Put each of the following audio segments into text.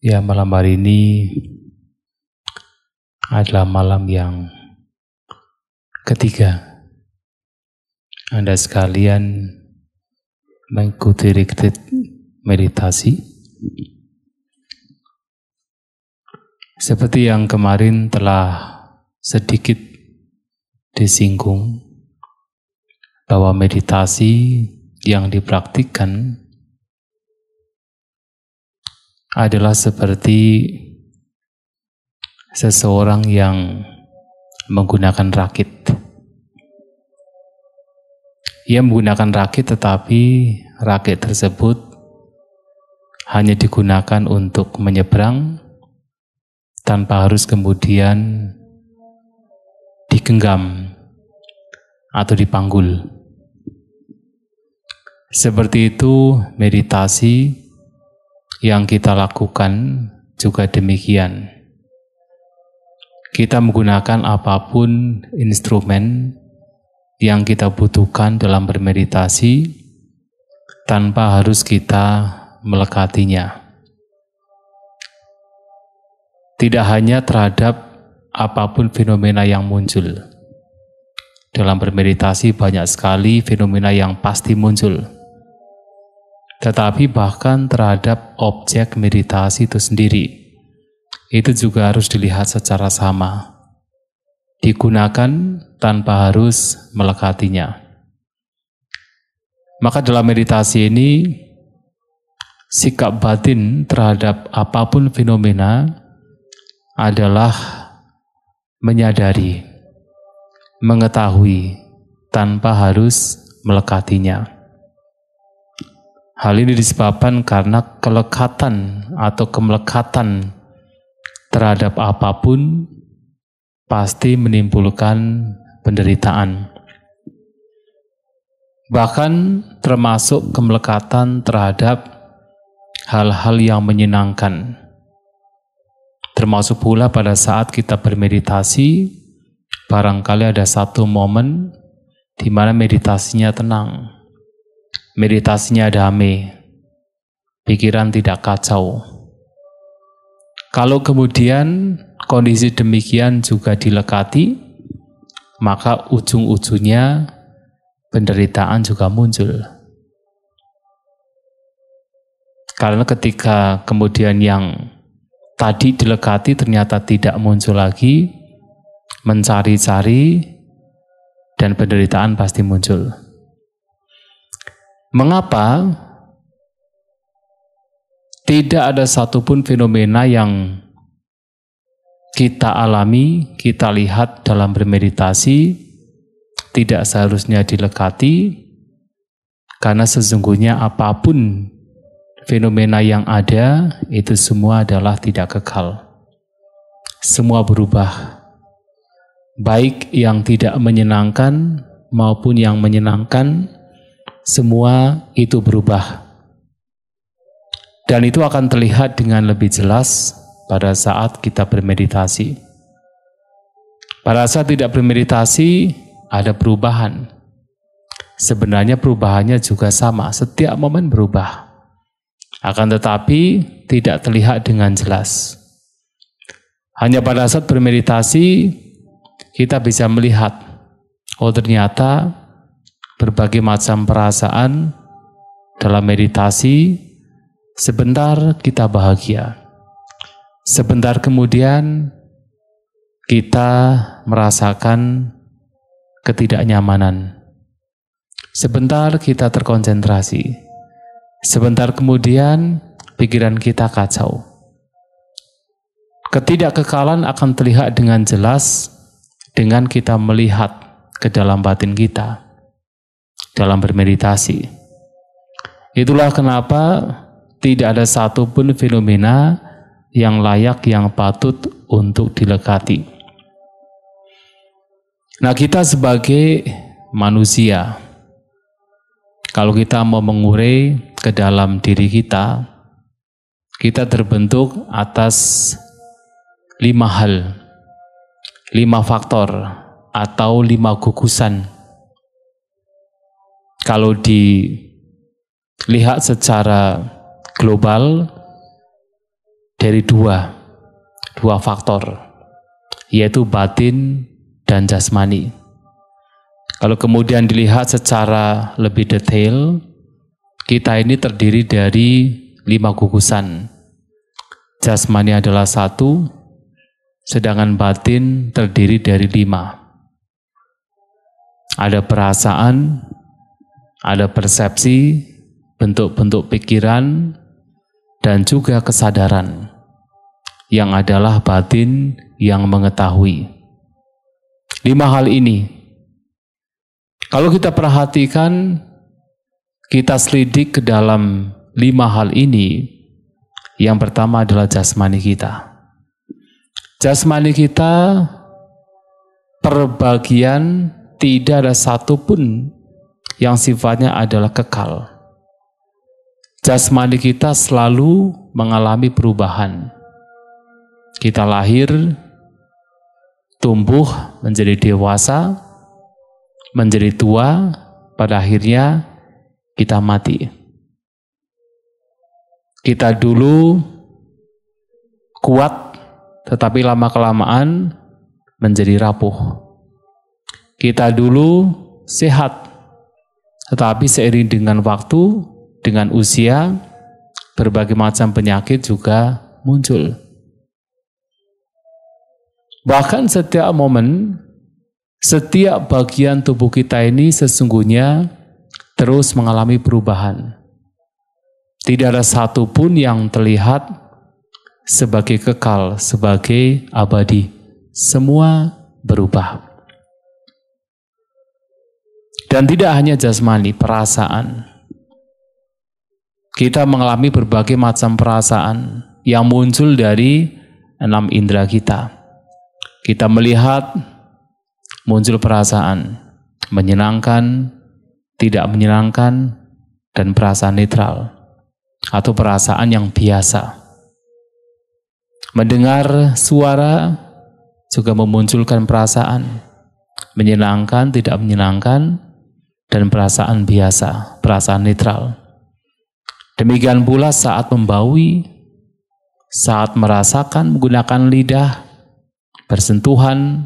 Ya, malam hari ini adalah malam yang ketiga. Anda sekalian mengikuti retreat meditasi. Seperti yang kemarin telah sedikit disinggung, bahwa meditasi yang dipraktikkan adalah seperti seseorang yang menggunakan rakit. Ia menggunakan rakit, tetapi rakit tersebut hanya digunakan untuk menyeberang tanpa harus kemudian digenggam atau dipanggul. Seperti itu meditasi yang kita lakukan juga demikian. Kita menggunakan apapun instrumen yang kita butuhkan dalam bermeditasi tanpa harus kita melekatinya. Tidak hanya terhadap apapun fenomena yang muncul. Dalam bermeditasi banyak sekali fenomena yang pasti muncul. Tetapi bahkan terhadap objek meditasi itu sendiri, itu juga harus dilihat secara sama. Digunakan tanpa harus melekatinya. Maka dalam meditasi ini, sikap batin terhadap apapun fenomena adalah menyadari, mengetahui, tanpa harus melekatinya. Hal ini disebabkan karena kelekatan atau kemelekatan terhadap apapun pasti menimbulkan penderitaan. Bahkan termasuk kemelekatan terhadap hal-hal yang menyenangkan. Termasuk pula pada saat kita bermeditasi, barangkali ada satu momen di mana meditasinya tenang. Meditasinya damai, pikiran tidak kacau. Kalau kemudian kondisi demikian juga dilekati, maka ujung-ujungnya penderitaan juga muncul. Karena ketika kemudian yang tadi dilekati ternyata tidak muncul lagi, mencari-cari, dan penderitaan pasti muncul. Mengapa tidak ada satupun fenomena yang kita alami, kita lihat dalam bermeditasi, tidak seharusnya dilekati, karena sesungguhnya apapun fenomena yang ada, itu semua adalah tidak kekal. Semua berubah. Baik yang tidak menyenangkan maupun yang menyenangkan, semua itu berubah. Dan itu akan terlihat dengan lebih jelas pada saat kita bermeditasi. Pada saat tidak bermeditasi, ada perubahan. Sebenarnya perubahannya juga sama, setiap momen berubah. Akan tetapi tidak terlihat dengan jelas. Hanya pada saat bermeditasi, kita bisa melihat, oh ternyata berbagai macam perasaan dalam meditasi, sebentar kita bahagia. Sebentar kemudian kita merasakan ketidaknyamanan. Sebentar kita terkonsentrasi. Sebentar kemudian pikiran kita kacau. Ketidakkekalan akan terlihat dengan jelas dengan kita melihat ke dalam batin kita dalam bermeditasi. Itulah kenapa tidak ada satupun fenomena yang layak, yang patut untuk dilekati. Nah, kita sebagai manusia, kalau kita mau mengurai ke dalam diri kita, kita terbentuk atas 5 hal, 5 faktor, atau 5 gugusan. Kalau dilihat secara global, dari dua faktor, yaitu batin dan jasmani. Kalau kemudian dilihat secara lebih detail, kita ini terdiri dari 5 gugusan. Jasmani adalah 1, sedangkan batin terdiri dari 5. Ada perasaan, ada persepsi, bentuk-bentuk pikiran, dan juga kesadaran, yang adalah batin yang mengetahui. 5 hal ini, kalau kita perhatikan, kita selidik ke dalam 5 hal ini. Yang pertama adalah jasmani kita. Jasmani kita per bagian tidak ada satupun yang sifatnya adalah kekal. Jasmani kita selalu mengalami perubahan. Kita lahir, tumbuh, menjadi dewasa, menjadi tua, pada akhirnya kita mati. Kita dulu kuat, tetapi lama-kelamaan menjadi rapuh. Kita dulu sehat, tetapi seiring dengan waktu, dengan usia, berbagai macam penyakit juga muncul. Bahkan setiap momen, setiap bagian tubuh kita ini sesungguhnya terus mengalami perubahan. Tidak ada satupun yang terlihat sebagai kekal, sebagai abadi. Semua berubah. Dan tidak hanya jasmani, perasaan. Kita mengalami berbagai macam perasaan yang muncul dari 6 indera kita. Kita melihat muncul perasaan menyenangkan, tidak menyenangkan, dan perasaan netral atau perasaan yang biasa. Mendengar suara juga memunculkan perasaan menyenangkan, tidak menyenangkan, dan perasaan biasa, perasaan netral. Demikian pula saat membaui, saat merasakan menggunakan lidah, bersentuhan,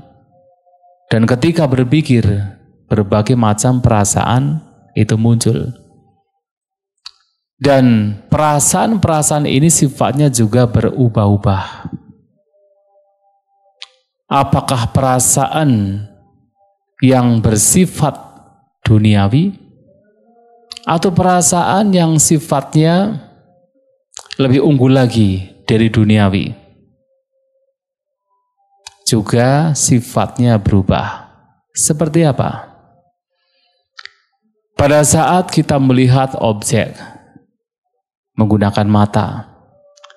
dan ketika berpikir, berbagai macam perasaan itu muncul. Dan perasaan-perasaan ini sifatnya juga berubah-ubah. Apakah perasaan yang bersifat duniawi atau perasaan yang sifatnya lebih unggul lagi dari duniawi? Juga sifatnya berubah. Seperti apa? Pada saat kita melihat objek menggunakan mata,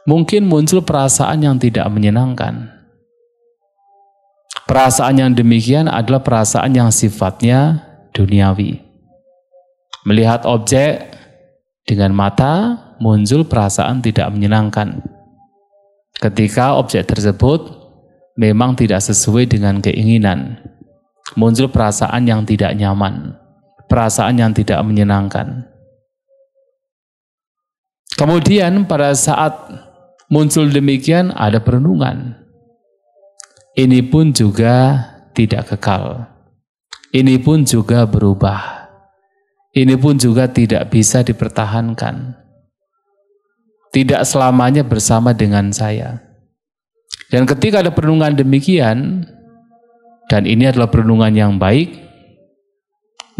mungkin muncul perasaan yang tidak menyenangkan. Perasaan yang demikian adalah perasaan yang sifatnya duniawi. Melihat objek dengan mata, muncul perasaan tidak menyenangkan. Ketika objek tersebut memang tidak sesuai dengan keinginan, muncul perasaan yang tidak nyaman, perasaan yang tidak menyenangkan. Kemudian pada saat muncul demikian ada perenungan. Ini pun juga tidak kekal. Ini pun juga berubah. Ini pun juga tidak bisa dipertahankan. Tidak selamanya bersama dengan saya. Dan ketika ada perenungan demikian, dan ini adalah perenungan yang baik,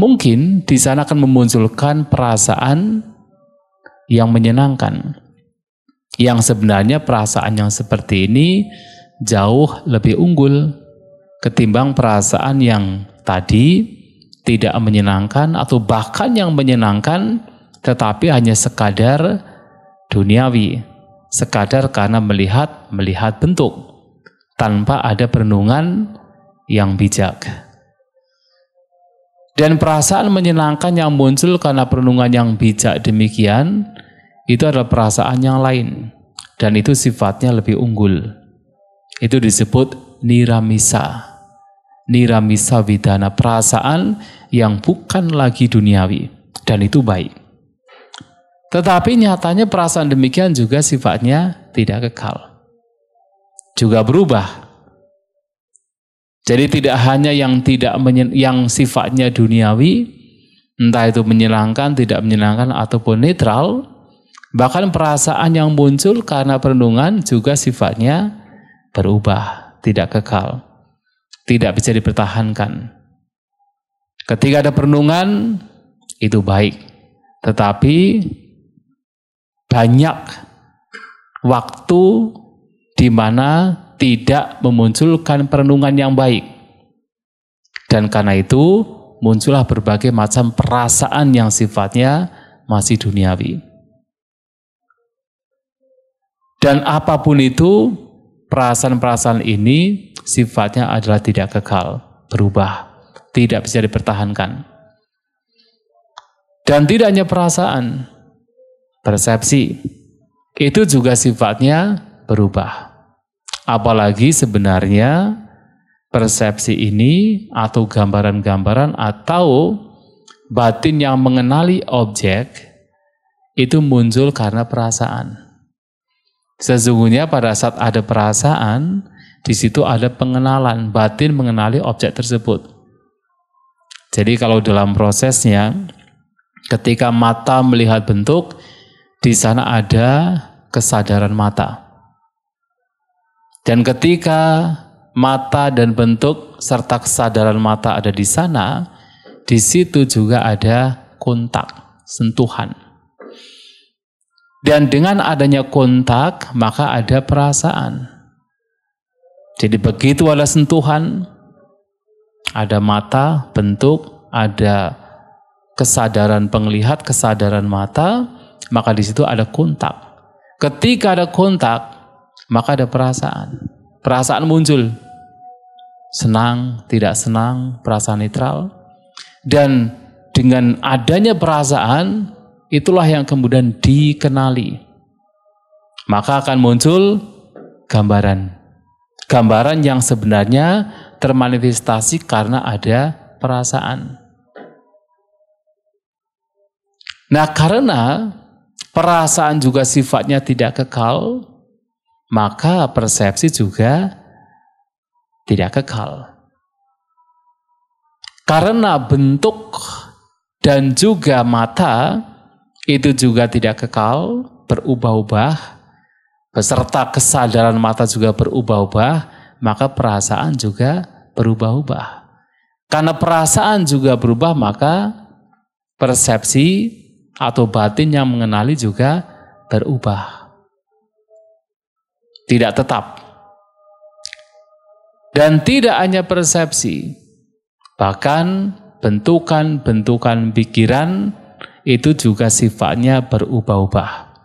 mungkin di sana akan memunculkan perasaan yang menyenangkan. Yang sebenarnya perasaan yang seperti ini jauh lebih unggul ketimbang perasaan yang tadi tidak menyenangkan atau bahkan yang menyenangkan tetapi hanya sekadar duniawi, sekadar karena melihat bentuk tanpa ada perenungan yang bijak. Dan perasaan menyenangkan yang muncul karena perenungan yang bijak demikian, itu adalah perasaan yang lain. Dan itu sifatnya lebih unggul. Itu disebut niramisa. Niramisa widana, perasaan yang bukan lagi duniawi. Dan itu baik. Tetapi nyatanya perasaan demikian juga sifatnya tidak kekal. juga berubah. Jadi tidak hanya yang yang sifatnya duniawi, entah itu menyenangkan, tidak menyenangkan ataupun netral, bahkan perasaan yang muncul karena perenungan juga sifatnya berubah, tidak kekal, tidak bisa dipertahankan. Ketika ada perenungan itu baik, tetapi banyak waktu di mana tidak memunculkan perenungan yang baik. Dan karena itu muncullah berbagai macam perasaan yang sifatnya masih duniawi. Dan apapun itu, perasaan-perasaan ini sifatnya adalah tidak kekal, berubah, tidak bisa dipertahankan. Dan tidak hanya perasaan, persepsi, itu juga sifatnya berubah. Apalagi sebenarnya persepsi ini atau gambaran-gambaran atau batin yang mengenali objek itu muncul karena perasaan. Sesungguhnya pada saat ada perasaan, di situ ada pengenalan, batin mengenali objek tersebut. Jadi kalau dalam prosesnya, ketika mata melihat bentuk, di sana ada kesadaran mata. Dan ketika mata dan bentuk serta kesadaran mata ada di sana, di situ juga ada kontak, sentuhan. Dan dengan adanya kontak, maka ada perasaan. Jadi begitu ada sentuhan, ada mata, bentuk, ada kesadaran penglihat, kesadaran mata, maka di situ ada kontak. Ketika ada kontak, maka ada perasaan. Perasaan muncul. Senang, tidak senang, perasaan netral. Dan dengan adanya perasaan, itulah yang kemudian dikenali. Maka akan muncul gambaran. Gambaran yang sebenarnya termanifestasi karena ada perasaan. Nah, karena perasaan juga sifatnya tidak kekal, maka persepsi juga tidak kekal. Karena bentuk dan juga mata itu juga tidak kekal, berubah-ubah, beserta kesadaran mata juga berubah-ubah, maka perasaan juga berubah-ubah. Karena perasaan juga berubah, maka persepsi atau batin yang mengenali juga berubah. Tidak tetap. Dan tidak hanya persepsi, bahkan bentukan-bentukan pikiran itu juga sifatnya berubah-ubah.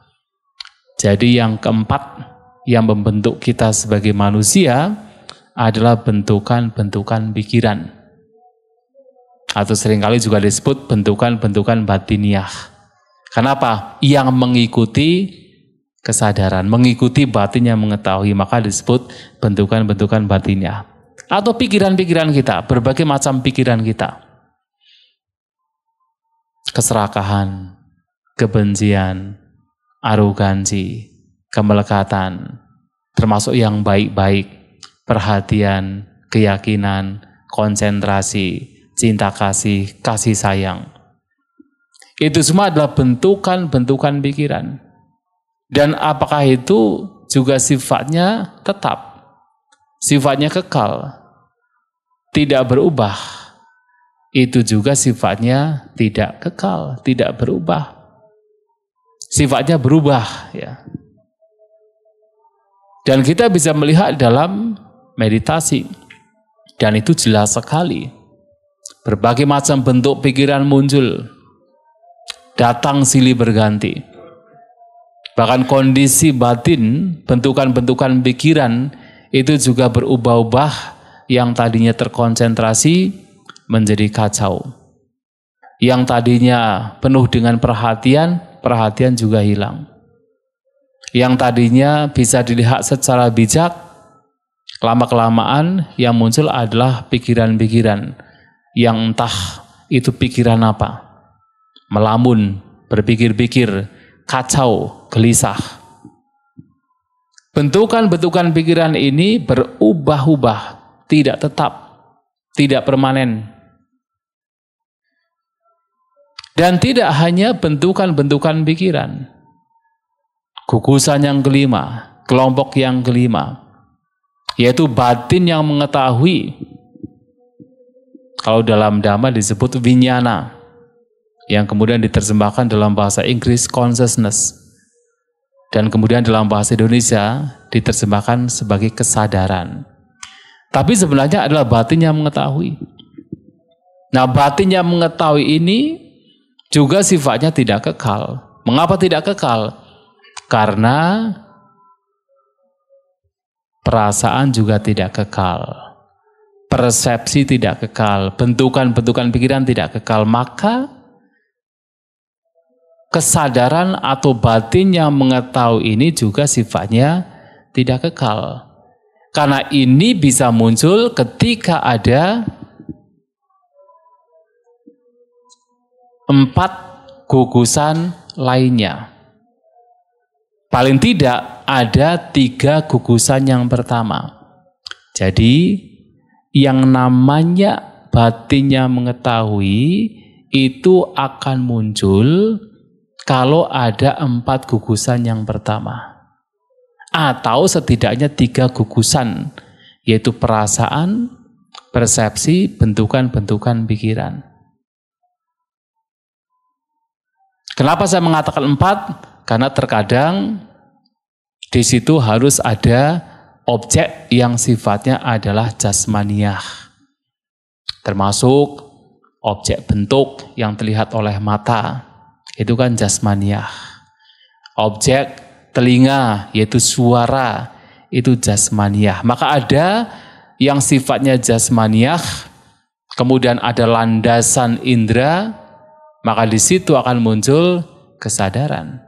Jadi yang keempat yang membentuk kita sebagai manusia adalah bentukan-bentukan pikiran. Atau seringkali juga disebut bentukan-bentukan batiniah. Kenapa? Yang mengikuti kesadaran, mengikuti batin yang mengetahui, maka disebut bentukan-bentukan batinnya. Atau pikiran-pikiran kita, berbagai macam pikiran kita. Keserakahan, kebencian, arogansi, kemelekatan, termasuk yang baik-baik, perhatian, keyakinan, konsentrasi, cinta kasih, kasih sayang. Itu semua adalah bentukan-bentukan pikiran. Dan apakah itu juga sifatnya tetap, sifatnya kekal, tidak berubah? Itu juga sifatnya tidak kekal, tidak berubah. Sifatnya berubah, ya. Dan kita bisa melihat dalam meditasi, dan itu jelas sekali. Berbagai macam bentuk pikiran muncul, datang silih berganti. Bahkan kondisi batin, bentukan-bentukan pikiran itu juga berubah-ubah, yang tadinya terkonsentrasi menjadi kacau. Yang tadinya penuh dengan perhatian, perhatian juga hilang. Yang tadinya bisa dilihat secara bijak, lama-kelamaan yang muncul adalah pikiran-pikiran yang entah itu pikiran apa. Melamun, berpikir-pikir, kacau, gelisah. Bentukan-bentukan pikiran ini berubah-ubah, tidak tetap, tidak permanen. Dan tidak hanya bentukan-bentukan pikiran. Gugusan yang kelima, kelompok yang kelima, yaitu batin yang mengetahui. Kalau dalam Dhamma disebut vinyana, yang kemudian diterjemahkan dalam bahasa Inggris consciousness, dan kemudian dalam bahasa Indonesia diterjemahkan sebagai kesadaran. Tapi sebenarnya adalah batin yang mengetahui. Nah, batin yang mengetahui ini juga sifatnya tidak kekal. Mengapa tidak kekal? Karena perasaan juga tidak kekal, persepsi tidak kekal, bentukan-bentukan pikiran tidak kekal. Maka kesadaran atau batin yang mengetahui ini juga sifatnya tidak kekal. Karena ini bisa muncul ketika ada 4 gugusan lainnya. Paling tidak ada 3 gugusan yang pertama. Jadi yang namanya batinnya mengetahui itu akan muncul kalau ada 4 gugusan yang pertama. Atau setidaknya 3 gugusan, yaitu perasaan, persepsi, bentukan-bentukan pikiran. Kenapa saya mengatakan 4? Karena terkadang di situ harus ada objek yang sifatnya adalah jasmaniah. Termasuk objek bentuk yang terlihat oleh mata, itu kan jasmaniah. Objek telinga, yaitu suara, itu jasmaniah. Maka ada yang sifatnya jasmaniah, kemudian ada landasan indera, maka di situ akan muncul kesadaran.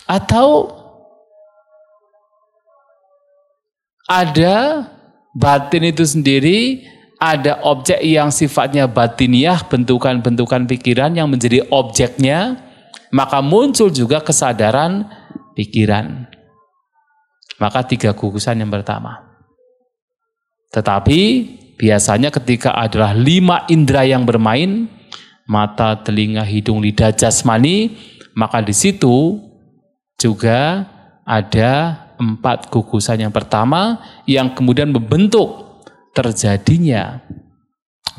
Atau ada batin itu sendiri, ada objek yang sifatnya batiniah, bentukan-bentukan pikiran yang menjadi objeknya, maka muncul juga kesadaran pikiran. Maka 3 gugusan yang pertama. Tetapi biasanya ketika adalah 5 indera yang bermain, mata, telinga, hidung, lidah, jasmani, maka di situ juga ada 4 gugusan yang pertama yang kemudian membentuk terjadinya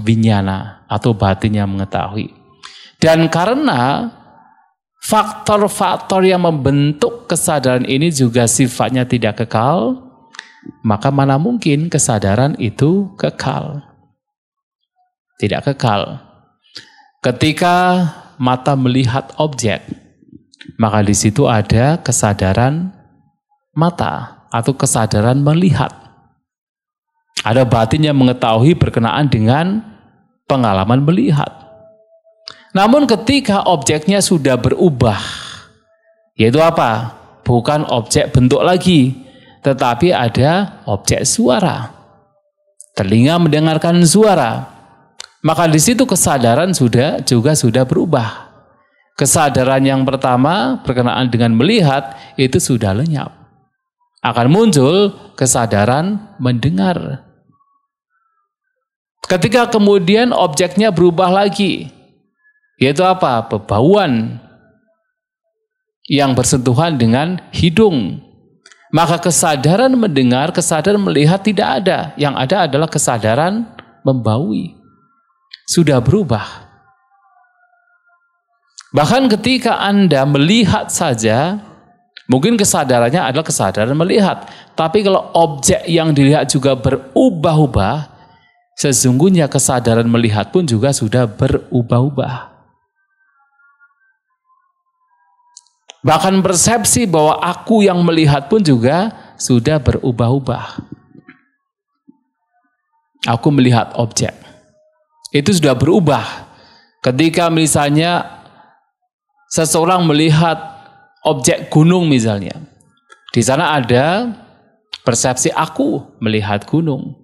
vinyana atau batin yang mengetahui. Dan karena faktor-faktor yang membentuk kesadaran ini juga sifatnya tidak kekal, maka mana mungkin kesadaran itu kekal? Tidak kekal. Ketika mata melihat objek, maka di situ ada kesadaran mata atau kesadaran melihat. Ada batin yang mengetahui berkenaan dengan pengalaman melihat. Namun ketika objeknya sudah berubah, yaitu apa? Bukan objek bentuk lagi, tetapi ada objek suara. Telinga mendengarkan suara. Maka di situ kesadaran juga sudah berubah. Kesadaran yang pertama berkenaan dengan melihat itu sudah lenyap. Akan muncul kesadaran mendengar. Ketika kemudian objeknya berubah lagi, yaitu apa? Bebauan yang bersentuhan dengan hidung. Maka kesadaran mendengar, kesadaran melihat tidak ada. Yang ada adalah kesadaran membaui. Sudah berubah. Bahkan ketika Anda melihat saja, mungkin kesadarannya adalah kesadaran melihat. Tapi kalau objek yang dilihat juga berubah-ubah, sesungguhnya kesadaran melihat pun juga sudah berubah-ubah. Bahkan persepsi bahwa aku yang melihat pun juga sudah berubah-ubah. Aku melihat objek. Itu sudah berubah. Ketika misalnya seseorang melihat objek gunung misalnya. Di sana ada persepsi aku melihat gunung.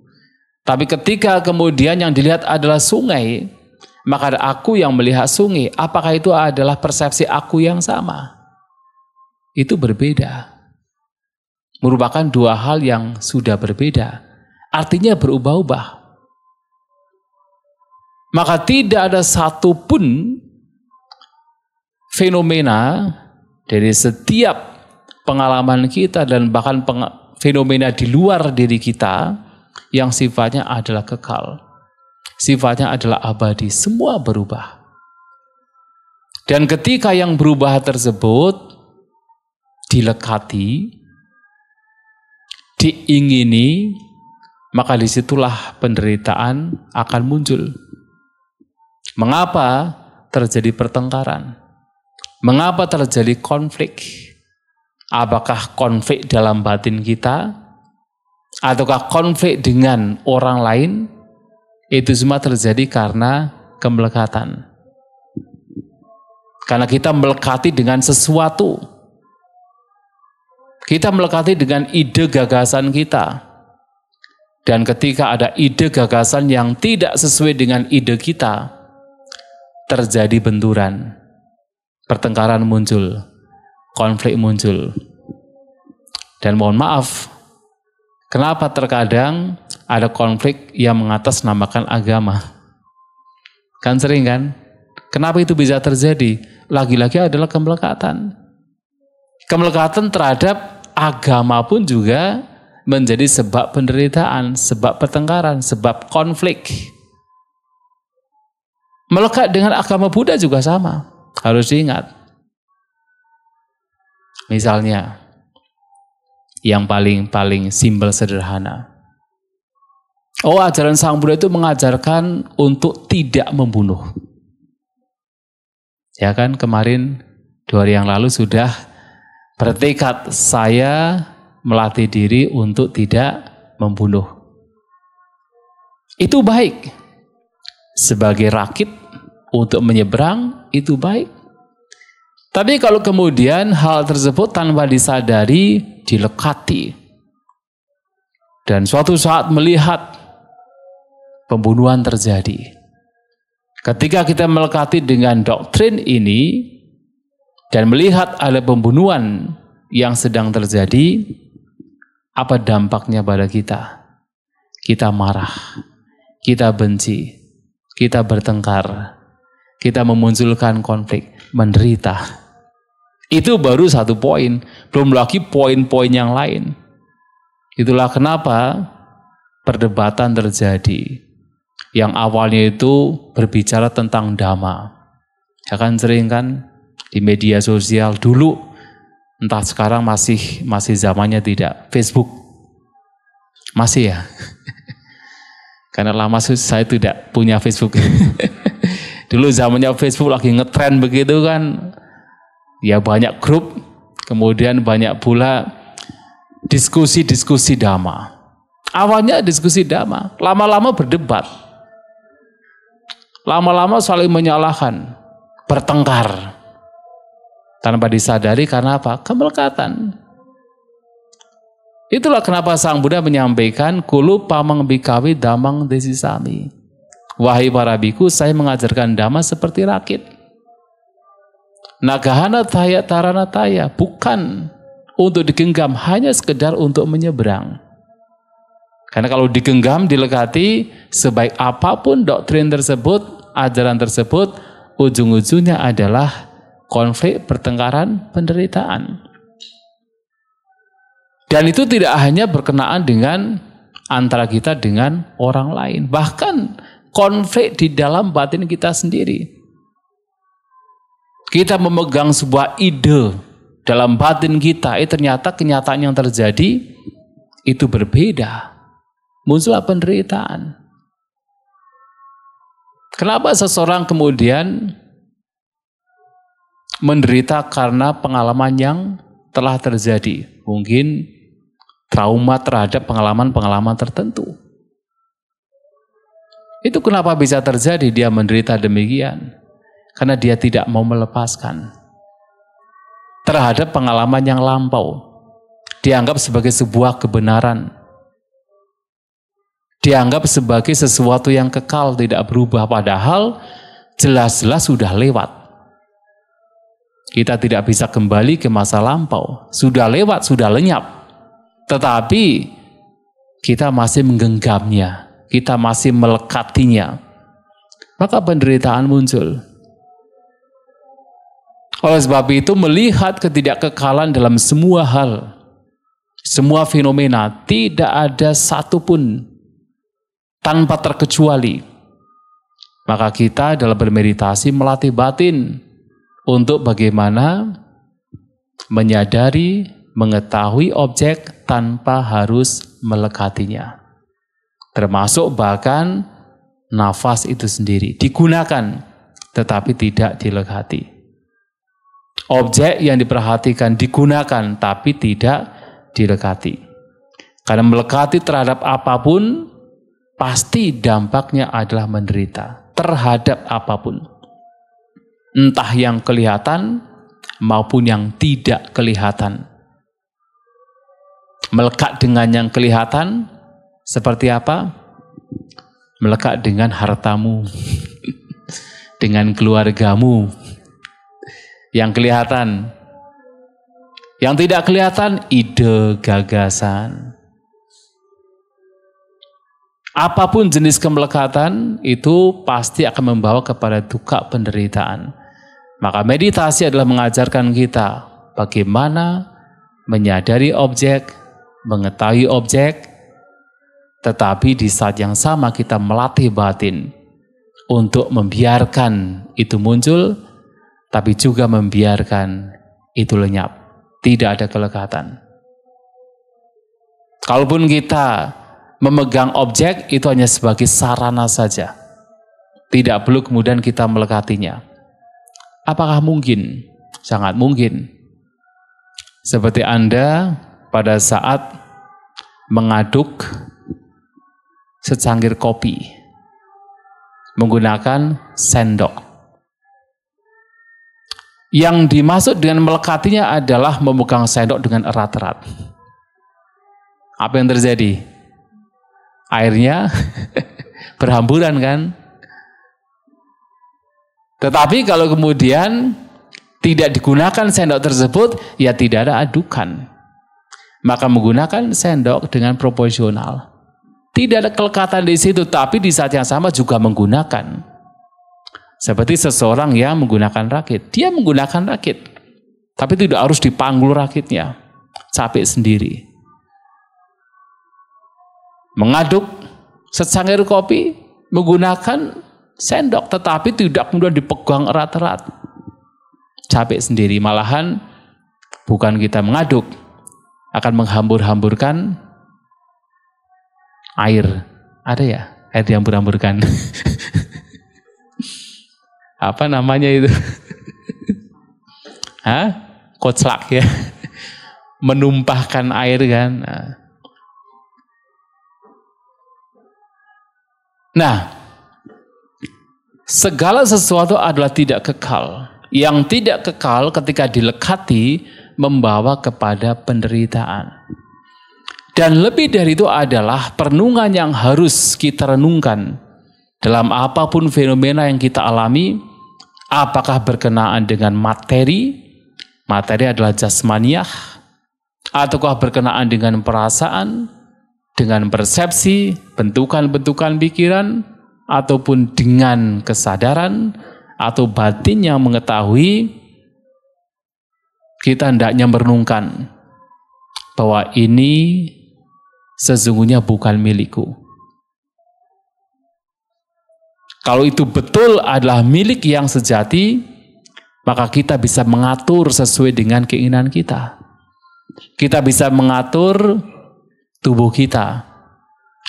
Tapi ketika kemudian yang dilihat adalah sungai, maka ada aku yang melihat sungai. Apakah itu adalah persepsi aku yang sama? Itu berbeda. merupakan dua hal yang sudah berbeda. Artinya berubah-ubah. Maka tidak ada satupun fenomena dari setiap pengalaman kita dan bahkan fenomena di luar diri kita yang sifatnya adalah kekal. Sifatnya adalah abadi, semua berubah. Dan ketika yang berubah tersebut dilekati, diingini, maka disitulah penderitaan akan muncul. Mengapa terjadi pertengkaran? Mengapa terjadi konflik? Apakah konflik dalam batin kita? Ataukah konflik dengan orang lain? Itu semua terjadi karena kemelekatan. Karena kita melekati dengan sesuatu. Kita melekati dengan ide gagasan kita. Dan ketika ada ide gagasan yang tidak sesuai dengan ide kita, terjadi benturan. Pertengkaran muncul. Konflik muncul. Dan mohon maaf, kenapa terkadang ada konflik yang mengatasnamakan agama? Kan sering kan? Kenapa itu bisa terjadi? Lagi-lagi adalah kemelekatan. Kemelekatan terhadap agama pun juga menjadi sebab penderitaan, sebab pertengkaran, sebab konflik. Melekat dengan agama Buddha juga sama. Harus diingat. Misalnya, yang paling simpel sederhana. Ajaran Sang Buddha itu mengajarkan untuk tidak membunuh. Ya kan, kemarin 2 hari yang lalu sudah bertekad saya melatih diri untuk tidak membunuh. Itu baik. Sebagai rakit untuk menyeberang itu baik. Tapi kalau kemudian hal tersebut tanpa disadari dilekati dan suatu saat melihat pembunuhan terjadi. Ketika kita melekati dengan doktrin ini dan melihat ada pembunuhan yang sedang terjadi, apa dampaknya pada kita? Kita marah, kita benci, kita bertengkar, kita memunculkan konflik, menderita. Itu baru 1 poin, belum lagi poin-poin yang lain. Itulah kenapa perdebatan terjadi. Yang awalnya itu berbicara tentang dhamma. Ya kan sering kan di media sosial dulu, entah sekarang masih zamannya tidak, Facebook. Masih ya? Karena lama saya tidak punya Facebook. Dulu zamannya Facebook lagi ngetren begitu kan. Ya banyak grup, kemudian banyak pula diskusi-diskusi dhamma. Awalnya diskusi dhamma, lama-lama berdebat. Lama-lama saling menyalahkan, bertengkar. Tanpa disadari karena apa? Kemelekatan. Itulah kenapa Sang Buddha menyampaikan kulu pamang bikawi damang desisami. Wahai para biku, saya mengajarkan dhamma seperti rakit. Nagahana taya tarana taya, bukan untuk digenggam, hanya sekedar untuk menyeberang. Karena kalau digenggam, dilekati, sebaik apapun doktrin tersebut, ajaran tersebut, ujung-ujungnya adalah konflik, pertengkaran, penderitaan. Dan itu tidak hanya berkenaan dengan antara kita dengan orang lain. Bahkan konflik di dalam batin kita sendiri. Kita memegang sebuah ide dalam batin kita, ternyata kenyataan yang terjadi itu berbeda. Muncullah penderitaan. Kenapa seseorang kemudian menderita karena pengalaman yang telah terjadi? Mungkin trauma terhadap pengalaman-pengalaman tertentu. Itu kenapa bisa terjadi dia menderita demikian? Karena dia tidak mau melepaskan terhadap pengalaman yang lampau. Dianggap sebagai sebuah kebenaran. Dianggap sebagai sesuatu yang kekal, tidak berubah, padahal jelas-jelas sudah lewat. Kita tidak bisa kembali ke masa lampau. Sudah lewat, sudah lenyap. Tetapi kita masih menggenggamnya, kita masih melekatinya, maka penderitaan muncul. Oleh sebab itu, melihat ketidakkekalan dalam semua hal, semua fenomena, tidak ada satupun tanpa terkecuali. Maka kita dalam bermeditasi melatih batin untuk bagaimana menyadari, mengetahui objek tanpa harus melekatinya. Termasuk bahkan nafas itu sendiri digunakan, tetapi tidak dilekati. Objek yang diperhatikan digunakan, tapi tidak dilekati. Karena melekati terhadap apapun, pasti dampaknya adalah menderita terhadap apapun. Entah yang kelihatan maupun yang tidak kelihatan. Melekat dengan yang kelihatan seperti apa? Melekat dengan hartamu, dengan keluargamu. Yang kelihatan. Yang tidak kelihatan, ide, gagasan. Apapun jenis kemelekatan, itu pasti akan membawa kepada duka penderitaan. Maka meditasi adalah mengajarkan kita bagaimana menyadari objek, mengetahui objek, tetapi di saat yang sama kita melatih batin untuk membiarkan itu muncul, tapi juga membiarkan itu lenyap. Tidak ada kelekatan. Kalaupun kita memegang objek, itu hanya sebagai sarana saja. Tidak perlu kemudian kita melekatinya. Apakah mungkin? Sangat mungkin. Seperti Anda pada saat mengaduk secangkir kopi menggunakan sendok. Yang dimaksud dengan melekatinya adalah memegang sendok dengan erat-erat. Apa yang terjadi? Airnya berhamburan kan? Tetapi kalau kemudian tidak digunakan sendok tersebut, ya tidak ada adukan. Maka menggunakan sendok dengan proporsional. Tidak ada kelekatan di situ, tapi di saat yang sama juga menggunakan. Seperti seseorang yang menggunakan rakit. Dia menggunakan rakit. Tapi tidak harus dipanggul rakitnya. Capek sendiri. Mengaduk secangkir kopi menggunakan sendok. Tetapi tidak kemudian dipegang erat-erat. Capek sendiri. Malahan bukan kita mengaduk. Akan menghambur-hamburkan air. Ada ya? Air dihambur-hamburkan. Apa namanya itu? Hah? Koclak ya. Menumpahkan air kan. Nah, segala sesuatu adalah tidak kekal. Yang tidak kekal ketika dilekati membawa kepada penderitaan. Dan lebih dari itu adalah perenungan yang harus kita renungkan dalam apapun fenomena yang kita alami. Apakah berkenaan dengan materi? Materi adalah jasmaniah. Ataukah berkenaan dengan perasaan, dengan persepsi, bentukan-bentukan pikiran, ataupun dengan kesadaran, atau batin yang mengetahui, kita hendaknya merenungkan bahwa ini sesungguhnya bukan milikku. Kalau itu betul adalah milik yang sejati, maka kita bisa mengatur sesuai dengan keinginan kita. Kita bisa mengatur tubuh kita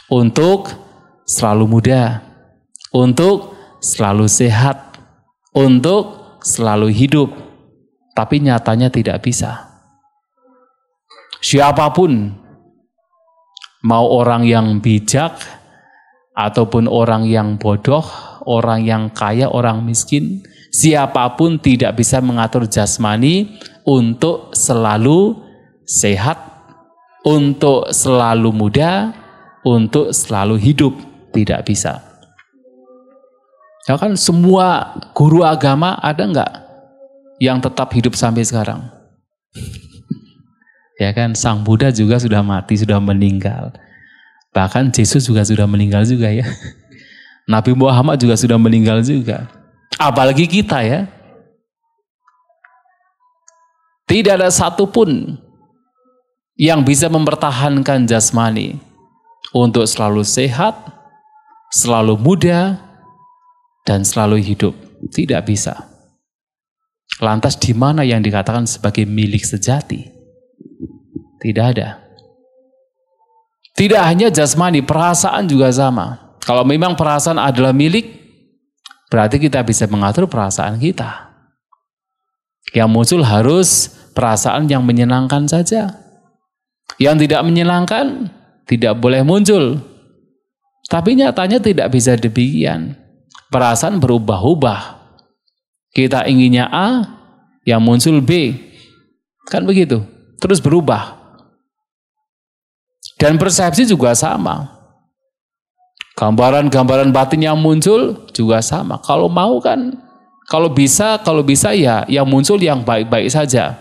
untuk selalu muda, untuk selalu sehat, untuk selalu hidup. Tapi nyatanya tidak bisa. Siapapun, mau orang yang bijak, ataupun orang yang bodoh, orang yang kaya, orang miskin, siapapun tidak bisa mengatur jasmani untuk selalu sehat, untuk selalu muda, untuk selalu hidup. Tidak bisa. Ya kan semua guru agama ada enggak yang tetap hidup sampai sekarang? Ya kan, Sang Buddha juga sudah mati, sudah meninggal. Bahkan Yesus juga sudah meninggal juga ya. Nabi Muhammad juga sudah meninggal juga. Apalagi kita ya. Tidak ada satupun yang bisa mempertahankan jasmani untuk selalu sehat, selalu muda, dan selalu hidup. Tidak bisa. Lantas di mana yang dikatakan sebagai milik sejati? Tidak ada. Tidak hanya jasmani, perasaan juga sama. Kalau memang perasaan adalah milik, berarti kita bisa mengatur perasaan kita. Yang muncul harus perasaan yang menyenangkan saja. Yang tidak menyenangkan tidak boleh muncul. Tapi nyatanya tidak bisa demikian. Perasaan berubah-ubah. Kita inginnya A, yang muncul B. Kan begitu. Terus berubah. Dan persepsi juga sama. Gambaran-gambaran batin yang muncul juga sama. Kalau mau kan, kalau bisa ya yang muncul yang baik-baik saja.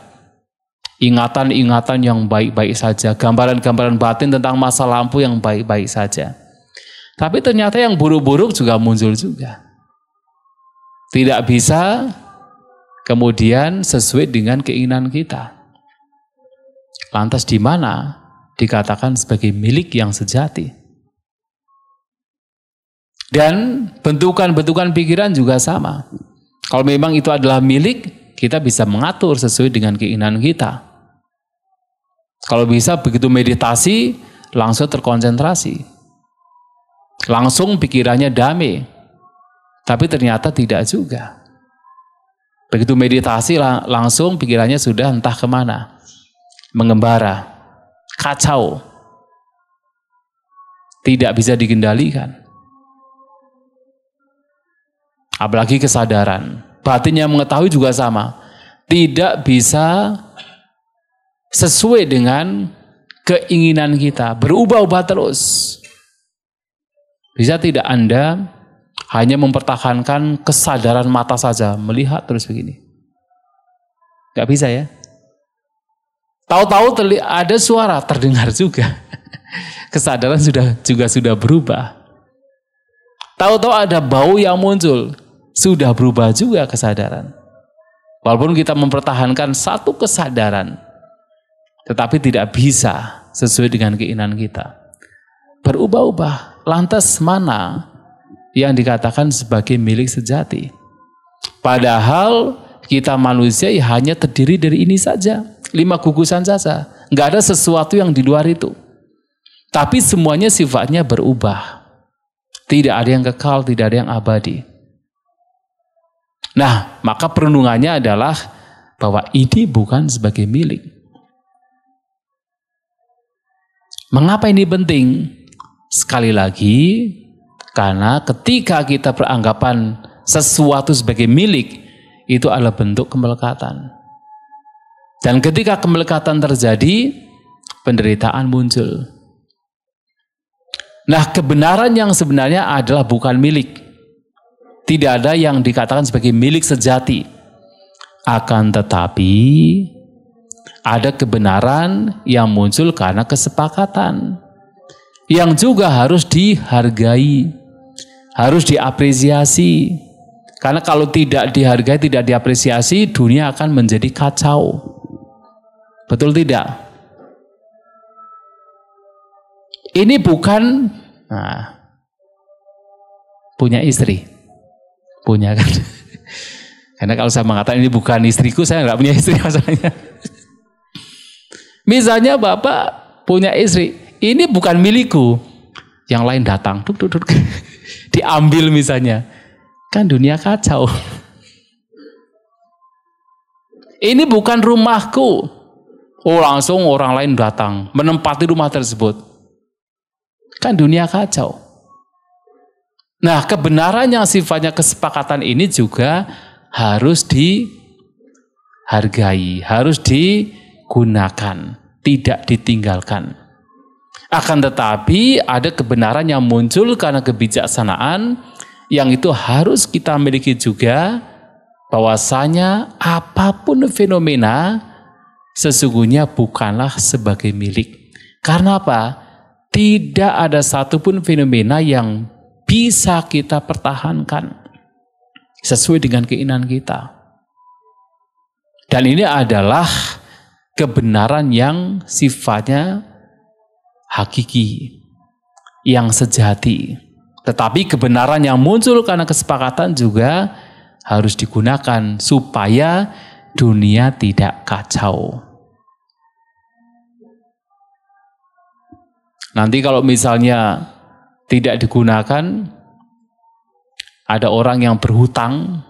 Ingatan-ingatan yang baik-baik saja. Gambaran-gambaran batin tentang masa lampau yang baik-baik saja. Tapi ternyata yang buruk-buruk juga muncul juga. Tidak bisa kemudian sesuai dengan keinginan kita. Lantas di mana dikatakan sebagai milik yang sejati? Dan bentukan-bentukan pikiran juga sama. Kalau memang itu adalah milik, kita bisa mengatur sesuai dengan keinginan kita. Kalau bisa begitu meditasi, langsung terkonsentrasi. Langsung pikirannya damai. Tapi ternyata tidak juga. Begitu meditasi, langsung pikirannya sudah entah kemana. Mengembara. Kacau. Tidak bisa dikendalikan. Apalagi kesadaran. Batin yang mengetahui juga sama. Tidak bisa sesuai dengan keinginan kita. Berubah-ubah terus. Bisa tidak Anda hanya mempertahankan kesadaran mata saja, melihat terus begini? Gak bisa ya. Tahu-tahu ada suara, terdengar juga. Kesadaran juga sudah berubah. Tahu-tahu ada bau yang muncul, sudah berubah juga kesadaran. Walaupun kita mempertahankan satu kesadaran, tetapi tidak bisa sesuai dengan keinginan kita. Berubah-ubah. Lantas mana yang dikatakan sebagai milik sejati? Padahal kita manusia hanya terdiri dari ini saja. 5 gugusan saja. Nggak ada sesuatu yang di luar itu. Tapi semuanya sifatnya berubah. Tidak ada yang kekal, tidak ada yang abadi. Nah, maka perenungannya adalah bahwa ini bukan sebagai milik. Mengapa ini penting? Sekali lagi, karena ketika kita beranggapan sesuatu sebagai milik, itu adalah bentuk kemelekatan. Dan ketika kemelekatan terjadi, penderitaan muncul. Nah, kebenaran yang sebenarnya adalah bukan milik. Tidak ada yang dikatakan sebagai milik sejati. Akan tetapi, ada kebenaran yang muncul karena kesepakatan. Yang juga harus dihargai, harus diapresiasi. Karena kalau tidak dihargai, tidak diapresiasi, dunia akan menjadi kacau. Betul tidak? Ini bukan punya istri. Punya kan? Karena kalau saya mengatakan ini bukan istriku, saya nggak punya istri masalahnya. Misalnya Bapak punya istri, ini bukan milikku. Yang lain datang, diambil misalnya. Kan dunia kacau. Ini bukan rumahku. Oh, langsung orang lain datang, menempati rumah tersebut. Kan dunia kacau. Nah, kebenaran yang sifatnya kesepakatan ini juga harus dihargai, harus digunakan, tidak ditinggalkan. Akan tetapi ada kebenaran yang muncul karena kebijaksanaan yang itu harus kita miliki juga, bahwasanya apapun fenomena sesungguhnya bukanlah sebagai milik. Karena apa? Tidak ada satupun fenomena yang bisa kita pertahankan sesuai dengan keinginan kita. Dan ini adalah kebenaran yang sifatnya hakiki, yang sejati. Tetapi kebenaran yang muncul karena kesepakatan juga harus digunakan supaya dunia tidak kacau. Nanti kalau misalnya tidak digunakan, ada orang yang berhutang,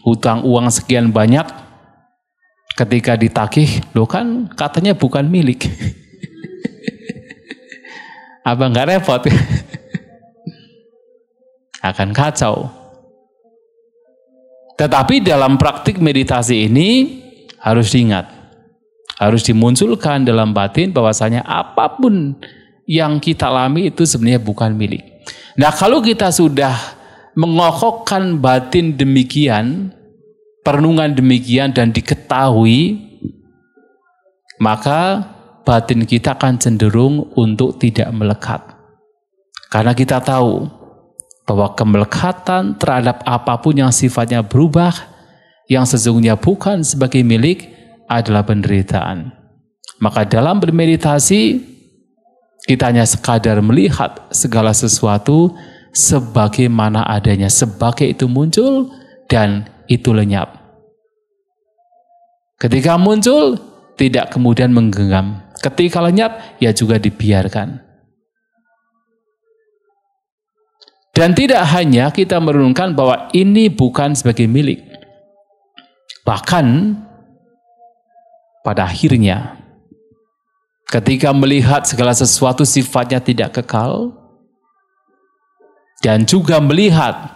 hutang uang sekian banyak, ketika ditagih, loh kan katanya bukan milik. Apa nggak repot? Akan kacau. Tetapi dalam praktik meditasi ini harus diingat, harus dimunculkan dalam batin bahwasanya apapun yang kita alami itu sebenarnya bukan milik. Nah, kalau kita sudah mengokohkan batin demikian, perenungan demikian dan diketahui, maka batin kita akan cenderung untuk tidak melekat. Karena kita tahu bahwa kemelekatan terhadap apapun yang sifatnya berubah, yang sesungguhnya bukan sebagai milik, adalah penderitaan. Maka dalam bermeditasi, kita hanya sekadar melihat segala sesuatu sebagaimana adanya, sebagai itu muncul dan itu lenyap. Ketika muncul, tidak kemudian menggenggam. Ketika lenyap, ya juga dibiarkan. Dan tidak hanya kita merenungkan bahwa ini bukan sebagai milik. Bahkan pada akhirnya, ketika melihat segala sesuatu sifatnya tidak kekal, dan juga melihat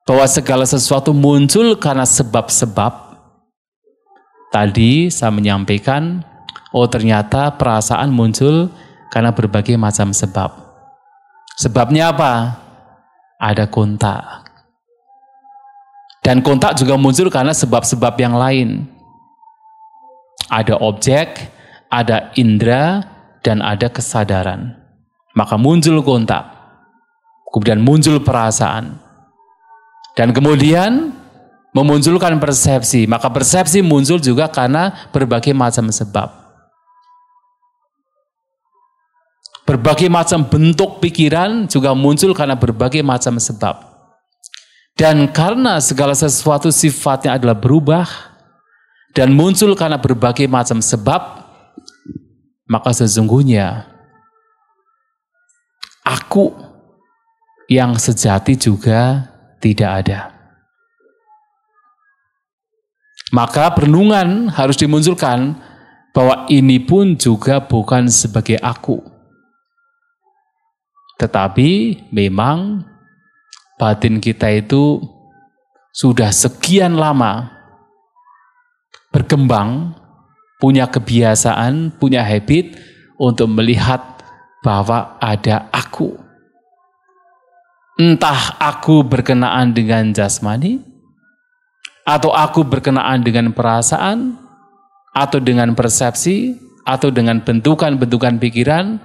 bahwa segala sesuatu muncul karena sebab-sebab, tadi saya menyampaikan, oh ternyata perasaan muncul karena berbagai macam sebab. Sebabnya apa? Ada kontak. Dan kontak juga muncul karena sebab-sebab yang lain. Ada objek, ada indera, dan ada kesadaran. Maka muncul kontak. Kemudian muncul perasaan. Dan kemudian memunculkan persepsi. Maka persepsi muncul juga karena berbagai macam sebab. Berbagai macam bentuk pikiran juga muncul karena berbagai macam sebab. Dan karena segala sesuatu sifatnya adalah berubah dan muncul karena berbagai macam sebab, maka sesungguhnya aku yang sejati juga tidak ada. Maka perenungan harus dimunculkan bahwa ini pun juga bukan sebagai aku. Tetapi memang batin kita itu sudah sekian lama berkembang, punya kebiasaan, punya habit untuk melihat bahwa ada aku. Entah aku berkenaan dengan jasmani, atau aku berkenaan dengan perasaan, atau dengan persepsi, atau dengan bentukan-bentukan pikiran,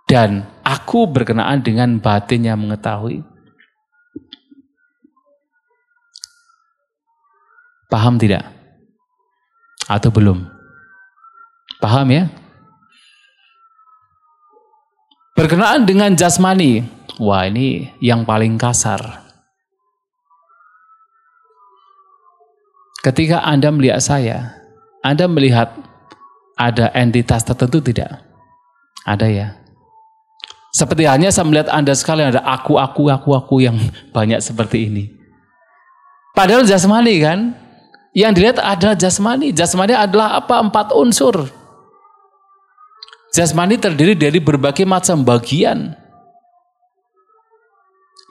dan aku berkenaan dengan batin yang mengetahui. Paham tidak? Atau belum? Paham ya? Berkenaan dengan jasmani, wah ini yang paling kasar. Ketika Anda melihat saya, Anda melihat ada entitas tertentu tidak? Ada ya? Seperti halnya saya melihat Anda sekalian ada aku yang banyak seperti ini. Padahal jasmani kan? Yang dilihat adalah jasmani. Jasmani adalah apa? 4 unsur. Jasmani terdiri dari berbagai macam bagian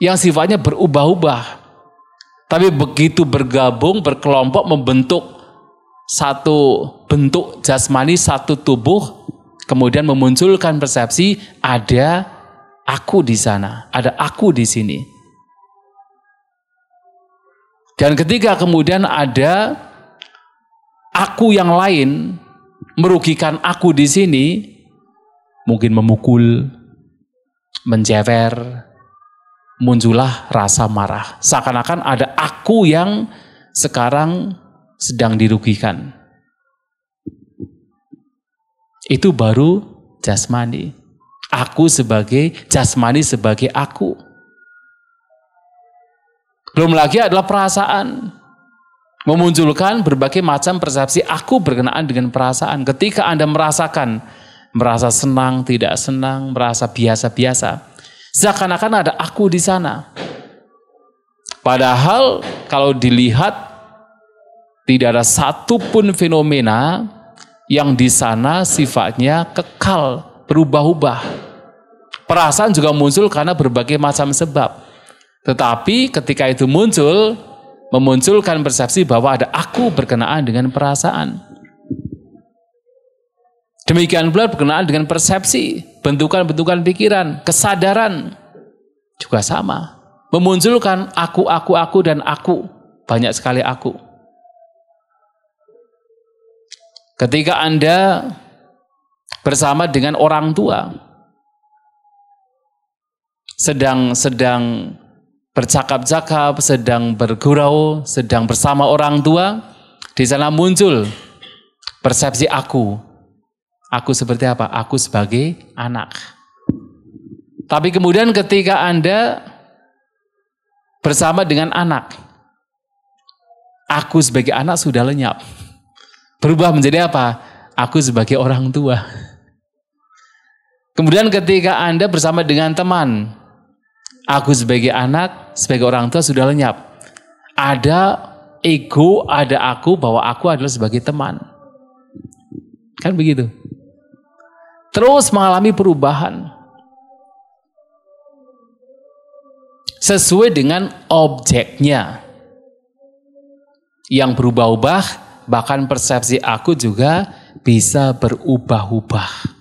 yang sifatnya berubah-ubah. Tapi begitu bergabung, berkelompok, membentuk satu bentuk jasmani, satu tubuh, kemudian memunculkan persepsi, ada aku di sana, ada aku di sini. Dan ketika kemudian ada aku yang lain merugikan aku di sini, mungkin memukul, menjewer, muncullah rasa marah. Seakan-akan ada aku yang sekarang sedang dirugikan. Itu baru jasmani. Aku sebagai jasmani, sebagai aku. Belum lagi adalah perasaan. Memunculkan berbagai macam persepsi aku berkenaan dengan perasaan. Ketika Anda merasakan, merasa senang, tidak senang, merasa biasa-biasa, seakan-akan ada aku di sana. Padahal kalau dilihat, tidak ada satupun fenomena yang di sana sifatnya kekal, berubah-ubah. Perasaan juga muncul karena berbagai macam sebab. Tetapi ketika itu muncul, memunculkan persepsi bahwa ada aku berkenaan dengan perasaan. Demikian pula berkenaan dengan persepsi, bentukan-bentukan pikiran, kesadaran juga sama. Memunculkan aku, dan aku. Banyak sekali aku. Ketika Anda bersama dengan orang tua, sedang bercakap-cakap, sedang bergurau, sedang bersama orang tua, di sana muncul persepsi aku. Aku seperti apa? Aku sebagai anak. Tapi kemudian ketika Anda bersama dengan anak, aku sebagai anak sudah lenyap. Berubah menjadi apa? Aku sebagai orang tua. Kemudian ketika Anda bersama dengan teman, aku sebagai anak, sebagai orang tua sudah lenyap. Ada ego, ada aku, bahwa aku adalah sebagai teman. Kan begitu. Terus mengalami perubahan. Sesuai dengan objeknya. Yang berubah-ubah, bahkan persepsi aku juga bisa berubah-ubah.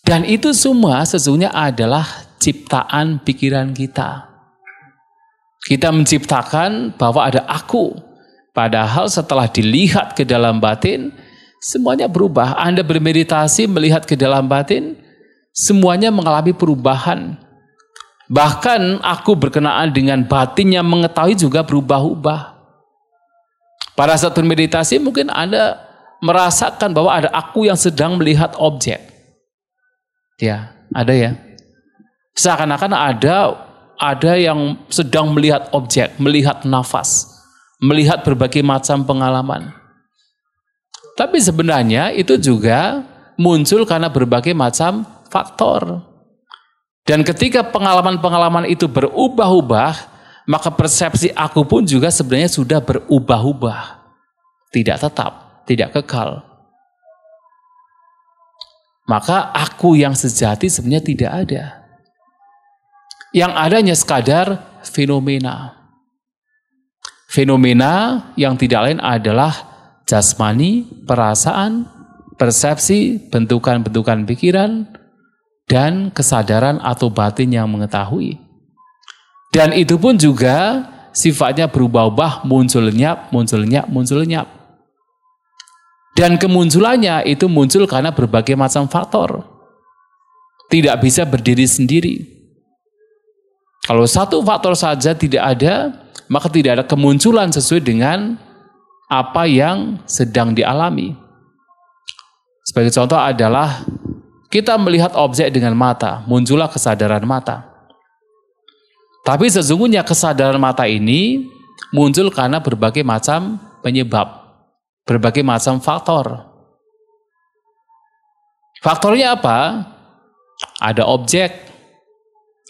Dan itu semua sesungguhnya adalah ciptaan pikiran kita. Kita menciptakan bahwa ada aku. Padahal setelah dilihat ke dalam batin, semuanya berubah. Anda bermeditasi melihat ke dalam batin, semuanya mengalami perubahan. Bahkan aku berkenaan dengan batin yang mengetahui juga berubah-ubah. Pada saat bermeditasi mungkin Anda merasakan bahwa ada aku yang sedang melihat objek. Ya, ada ya. Seakan-akan ada yang sedang melihat objek, melihat nafas, melihat berbagai macam pengalaman. Tapi sebenarnya itu juga muncul karena berbagai macam faktor. Dan ketika pengalaman-pengalaman itu berubah-ubah, maka persepsi aku pun juga sebenarnya sudah berubah-ubah. Tidak tetap, tidak kekal. Maka aku yang sejati sebenarnya tidak ada. Yang adanya sekadar fenomena. Fenomena yang tidak lain adalah jasmani, perasaan, persepsi, bentukan-bentukan pikiran, dan kesadaran atau batin yang mengetahui. Dan itu pun juga sifatnya berubah-ubah, muncul lenyap, muncul lenyap, muncul lenyap. Dan kemunculannya itu muncul karena berbagai macam faktor. Tidak bisa berdiri sendiri. Kalau satu faktor saja tidak ada, maka tidak ada kemunculan sesuai dengan apa yang sedang dialami. Sebagai contoh adalah kita melihat objek dengan mata, muncullah kesadaran mata. Tapi sesungguhnya kesadaran mata ini muncul karena berbagai macam penyebab, berbagai macam faktor. Faktornya apa? Ada objek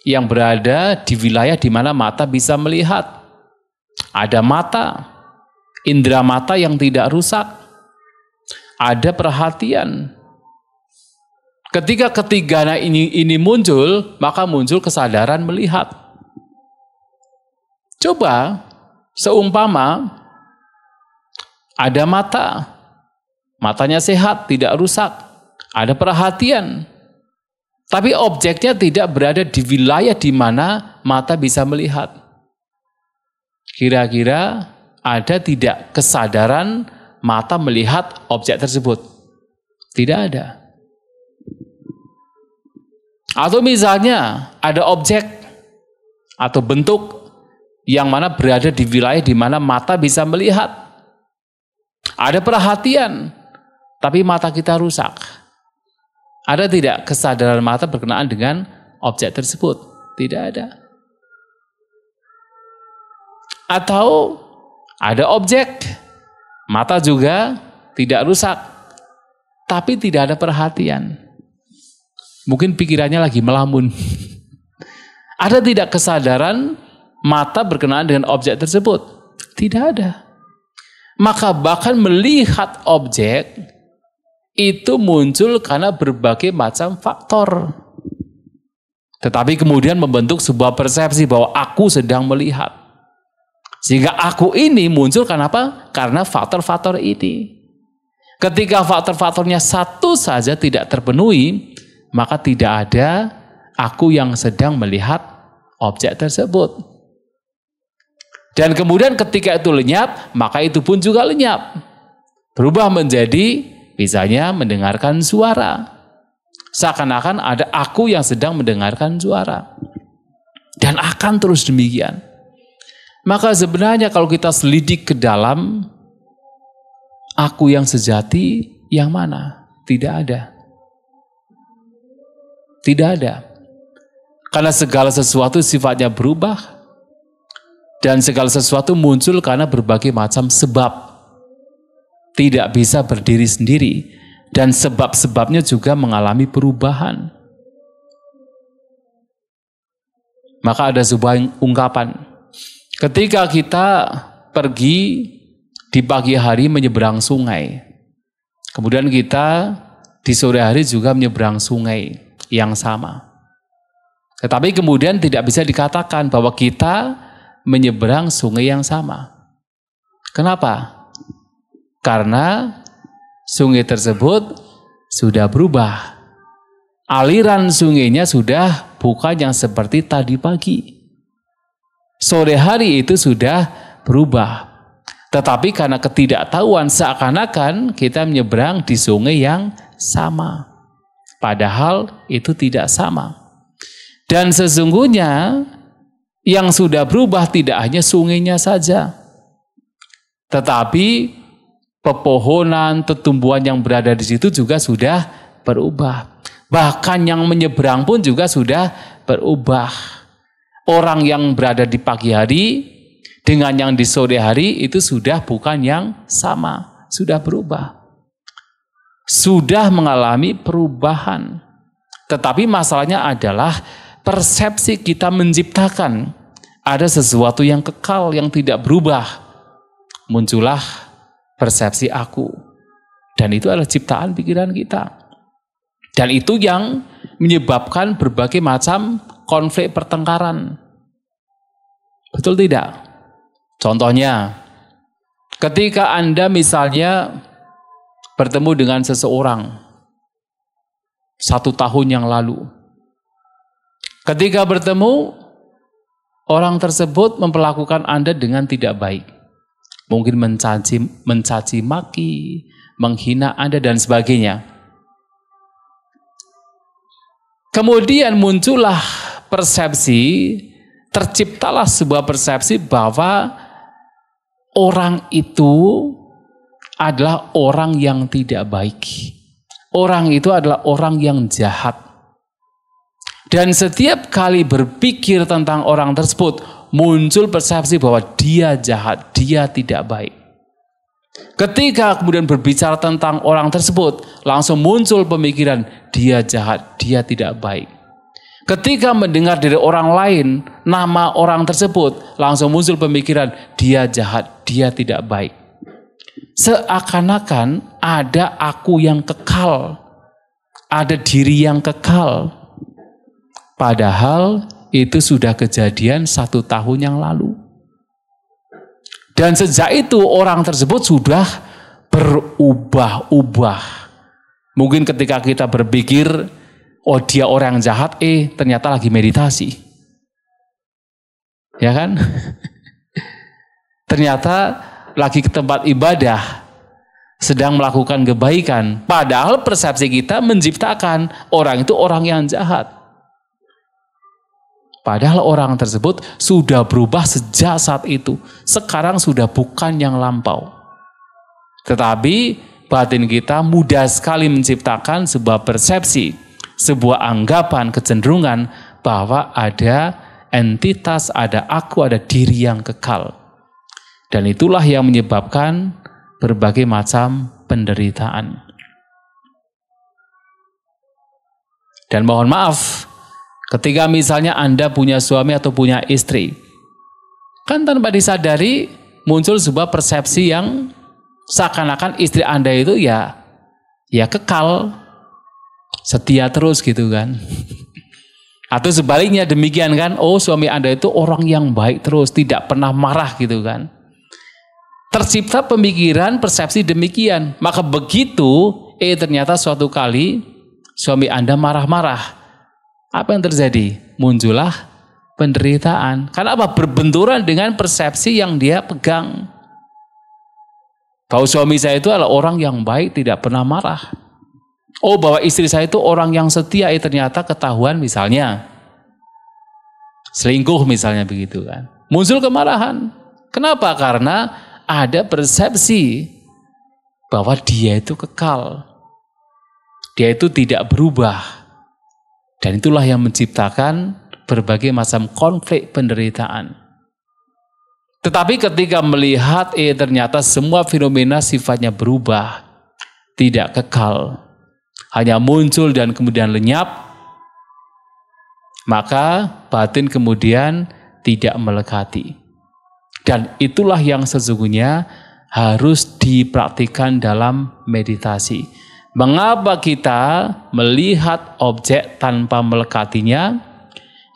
yang berada di wilayah di mana mata bisa melihat. Ada mata, indera mata yang tidak rusak. Ada perhatian. Ketika ketiganya ini muncul, maka muncul kesadaran melihat. Coba, seumpama ada mata, matanya sehat, tidak rusak, ada perhatian, tapi objeknya tidak berada di wilayah di mana mata bisa melihat. Kira-kira ada tidak kesadaran mata melihat objek tersebut. Tidak ada. Atau misalnya ada objek atau bentuk yang mana berada di wilayah di mana mata bisa melihat. Ada perhatian, tapi mata kita rusak. Ada tidak kesadaran mata berkenaan dengan objek tersebut? Tidak ada. Atau ada objek, mata juga tidak rusak, tapi tidak ada perhatian. Mungkin pikirannya lagi melamun. Ada tidak kesadaran mata berkenaan dengan objek tersebut? Tidak ada. Maka bahkan melihat objek itu muncul karena berbagai macam faktor. Tetapi kemudian membentuk sebuah persepsi bahwa aku sedang melihat. Sehingga aku ini muncul karena apa? Karena faktor-faktor ini. Ketika faktor-faktornya satu saja tidak terpenuhi, maka tidak ada aku yang sedang melihat objek tersebut. Dan kemudian ketika itu lenyap, maka itu pun juga lenyap. Berubah menjadi misalnya mendengarkan suara. Seakan-akan ada aku yang sedang mendengarkan suara. Dan akan terus demikian. Maka sebenarnya kalau kita selidik ke dalam, aku yang sejati yang mana? Tidak ada. Tidak ada. Karena segala sesuatu sifatnya berubah. Dan segala sesuatu muncul karena berbagai macam sebab. Tidak bisa berdiri sendiri. Dan sebab-sebabnya juga mengalami perubahan. Maka ada sebuah ungkapan. Ketika kita pergi di pagi hari menyeberang sungai. Kemudian kita di sore hari juga menyeberang sungai yang sama. Tetapi kemudian tidak bisa dikatakan bahwa kita menyeberang sungai yang sama. Kenapa? Karena sungai tersebut sudah berubah. Aliran sungainya sudah bukan yang seperti tadi pagi. Sore hari itu sudah berubah. Tetapi karena ketidaktahuan seakan-akan kita menyeberang di sungai yang sama. Padahal itu tidak sama. Dan sesungguhnya yang sudah berubah tidak hanya sungainya saja, tetapi pepohonan, tumbuhan yang berada di situ juga sudah berubah. Bahkan yang menyeberang pun juga sudah berubah. Orang yang berada di pagi hari dengan yang di sore hari itu sudah bukan yang sama, sudah berubah. Sudah mengalami perubahan. Tetapi masalahnya adalah persepsi kita menciptakan ada sesuatu yang kekal, yang tidak berubah. Muncullah persepsi aku. Dan itu adalah ciptaan pikiran kita. Dan itu yang menyebabkan berbagai macam konflik pertengkaran. Betul tidak? Contohnya, ketika Anda misalnya bertemu dengan seseorang 1 tahun yang lalu. Ketika bertemu, orang tersebut memperlakukan Anda dengan tidak baik. Mungkin mencaci maki, menghina Anda dan sebagainya. Kemudian muncullah persepsi, terciptalah sebuah persepsi bahwa orang itu adalah orang yang tidak baik. Orang itu adalah orang yang jahat. Dan setiap kali berpikir tentang orang tersebut, muncul persepsi bahwa dia jahat, dia tidak baik. Ketika kemudian berbicara tentang orang tersebut, langsung muncul pemikiran, dia jahat, dia tidak baik. Ketika mendengar dari orang lain, nama orang tersebut, langsung muncul pemikiran, dia jahat, dia tidak baik. Seakan-akan ada aku yang kekal, ada diri yang kekal. Padahal itu sudah kejadian 1 tahun yang lalu. Dan sejak itu orang tersebut sudah berubah-ubah. Mungkin ketika kita berpikir, oh dia orang jahat, ternyata lagi meditasi. Ya kan? Ternyata lagi ke tempat ibadah. sedang melakukan kebaikan. Padahal persepsi kita menciptakan orang itu orang yang jahat. Padahal orang tersebut sudah berubah sejak saat itu. Sekarang sudah bukan yang lampau. Tetapi batin kita mudah sekali menciptakan sebuah persepsi, sebuah anggapan, kecenderungan bahwa ada entitas, ada aku, ada diri yang kekal. Dan itulah yang menyebabkan berbagai macam penderitaan. Dan mohon maaf, ketika misalnya Anda punya suami atau punya istri, kan tanpa disadari muncul sebuah persepsi yang seakan-akan istri Anda itu ya kekal, setia terus gitu kan. Atau sebaliknya demikian kan, oh suami Anda itu orang yang baik terus, tidak pernah marah gitu kan. Tercipta pemikiran, persepsi demikian. Maka begitu, ternyata suatu kali suami Anda marah-marah. Apa yang terjadi? Muncullah penderitaan. Karena apa? Berbenturan dengan persepsi yang dia pegang. Bahwa suami saya itu adalah orang yang baik, tidak pernah marah. Oh, bahwa istri saya itu orang yang setia, ternyata ketahuan misalnya selingkuh misalnya begitu kan. Muncul kemarahan. Kenapa? Karena ada persepsi bahwa dia itu kekal. Dia itu tidak berubah. Dan itulah yang menciptakan berbagai macam konflik penderitaan. Tetapi ketika melihat ternyata semua fenomena sifatnya berubah, tidak kekal, hanya muncul dan kemudian lenyap, maka batin kemudian tidak melekati. Dan itulah yang sesungguhnya harus dipraktikkan dalam meditasi. Mengapa kita melihat objek tanpa melekatinya?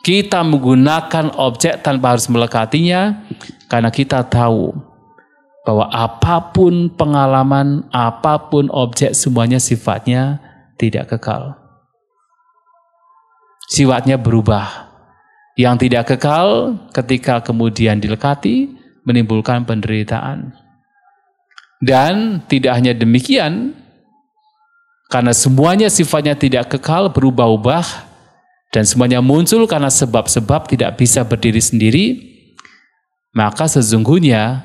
Kita menggunakan objek tanpa harus melekatinya, karena kita tahu bahwa apapun pengalaman, apapun objek, semuanya sifatnya tidak kekal. Sifatnya berubah. Yang tidak kekal ketika kemudian dilekati menimbulkan penderitaan. Dan tidak hanya demikian, karena semuanya sifatnya tidak kekal, berubah-ubah, dan semuanya muncul karena sebab-sebab tidak bisa berdiri sendiri, maka sesungguhnya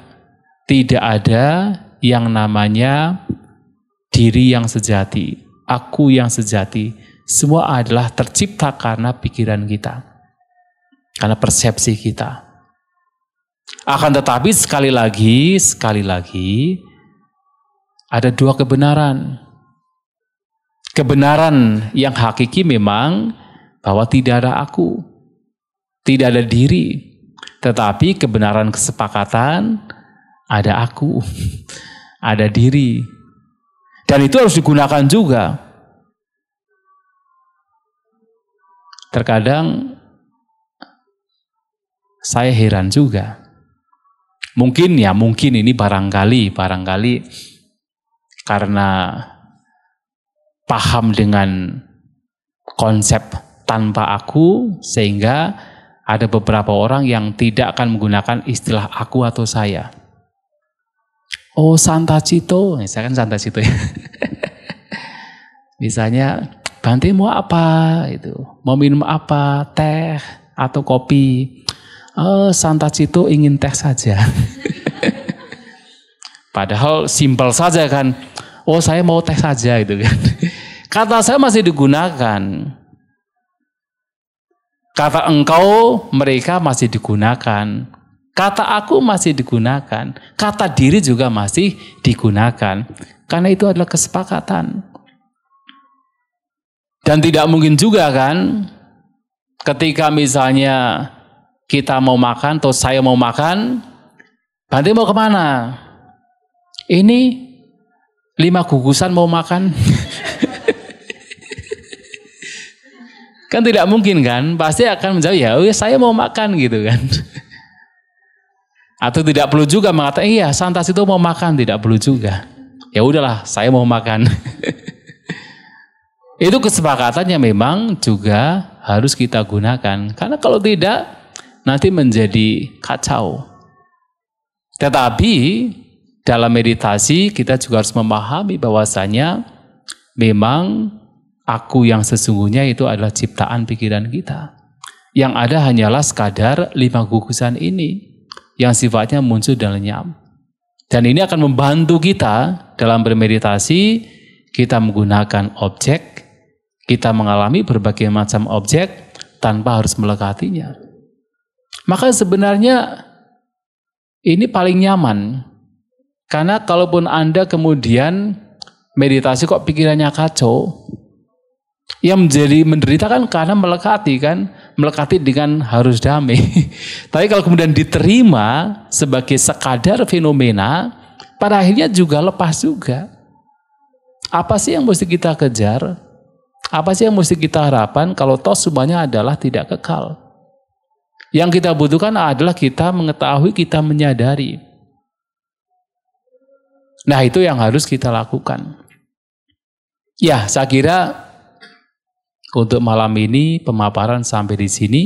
tidak ada yang namanya diri yang sejati, aku yang sejati. Semua adalah tercipta karena pikiran kita. Karena persepsi kita. Akan tetapi sekali lagi ada dua kebenaran. Kebenaran yang hakiki memang bahwa tidak ada aku, tidak ada diri. Tetapi kebenaran kesepakatan ada aku, ada diri. Dan itu harus digunakan juga. Terkadang saya heran juga. Mungkin ini barangkali karena paham dengan konsep tanpa aku, sehingga ada beberapa orang yang tidak akan menggunakan istilah aku atau saya. Oh, Santacito, misalkan Santacito ya. Misalnya, Bante mau apa? Mau minum apa? Teh atau kopi? Santacito ingin teh saja. Padahal simpel saja kan. Oh, saya mau teh saja itu kan. Kata saya masih digunakan. Kata engkau, mereka masih digunakan. Kata aku masih digunakan. Kata diri juga masih digunakan. Karena itu adalah kesepakatan. Dan tidak mungkin juga kan, ketika misalnya kita mau makan atau saya mau makan, Bante mau kemana? Ini 5 gugusan mau makan. Kan tidak mungkin kan, pasti akan menjawab ya saya mau makan gitu kan. Atau tidak perlu juga mengatakan iya Santacito mau makan, tidak perlu juga. Ya udahlah saya mau makan. Itu kesepakatannya memang juga harus kita gunakan. Karena kalau tidak nanti menjadi kacau. Tetapi dalam meditasi kita juga harus memahami bahwasanya memang aku yang sesungguhnya itu adalah ciptaan pikiran kita. Yang ada hanyalah sekadar 5 gugusan ini yang sifatnya muncul dan lenyap. Dan ini akan membantu kita dalam bermeditasi, kita menggunakan objek, kita mengalami berbagai macam objek tanpa harus melekatinya. Maka sebenarnya ini paling nyaman. Karena kalaupun Anda kemudian meditasi kok pikirannya kacau, yang menjadi menderita kan karena melekati dengan harus damai. Tapi kalau kemudian diterima sebagai sekadar fenomena, pada akhirnya juga lepas juga. Apa sih yang mesti kita kejar? Apa sih yang mesti kita harapkan kalau toh semuanya adalah tidak kekal? Yang kita butuhkan adalah kita mengetahui, kita menyadari. Nah, itu yang harus kita lakukan. Ya, saya kira untuk malam ini pemaparan sampai di sini.